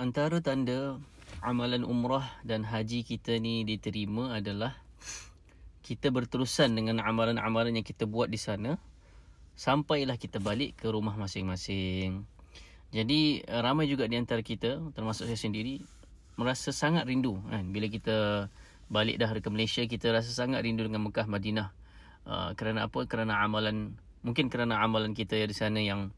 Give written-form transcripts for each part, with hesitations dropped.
Antara tanda amalan umrah dan haji kita ni diterima adalah kita berterusan dengan amalan-amalan yang kita buat di sana sampailah kita balik ke rumah masing-masing. Jadi ramai juga di antara kita, termasuk saya sendiri, merasa sangat rindu kan bila kita balik dah ke Malaysia. Kita rasa sangat rindu dengan Mekah, Madinah. Kerana apa? Kerana amalan kita di sana yang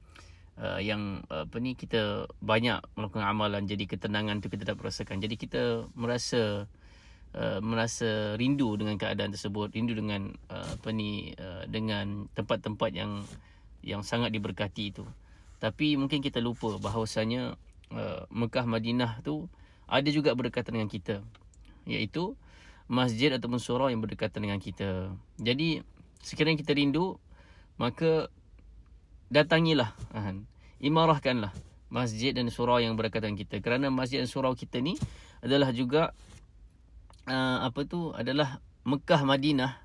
kita banyak melakukan amalan, jadi ketenangan tu kita dapat rasakan. Jadi kita merasa rindu dengan keadaan tersebut, rindu dengan dengan tempat-tempat yang sangat diberkati itu. Tapi mungkin kita lupa bahawasanya Mekah, Madinah tu ada juga berdekatan dengan kita, iaitu masjid ataupun surau yang berdekatan dengan kita. Jadi sekiranya kita rindu, maka datangilah, imarahkanlah masjid dan surau yang berdekatan kita. Kerana masjid dan surau kita ni adalah juga adalah Mekah, Madinah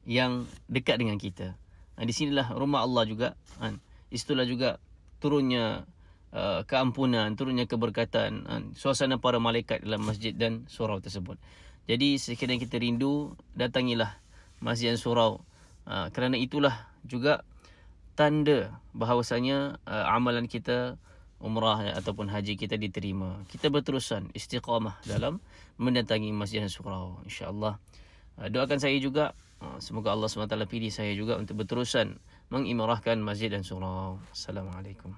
yang dekat dengan kita. Di sinilah rumah Allah juga. Di situlah juga turunnya keampunan, turunnya keberkatan, suasana para malaikat dalam masjid dan surau tersebut. Jadi sekiranya kita rindu, datangilah masjid dan surau. Kerana itulah juga tanda bahawasanya amalan kita, umrah ataupun haji kita diterima. Kita berterusan istiqamah dalam mendatangi masjid dan surau, insya-Allah. Doakan saya juga, semoga Allah SWT pilih saya juga untuk berterusan mengimarahkan masjid dan surau. Assalamualaikum.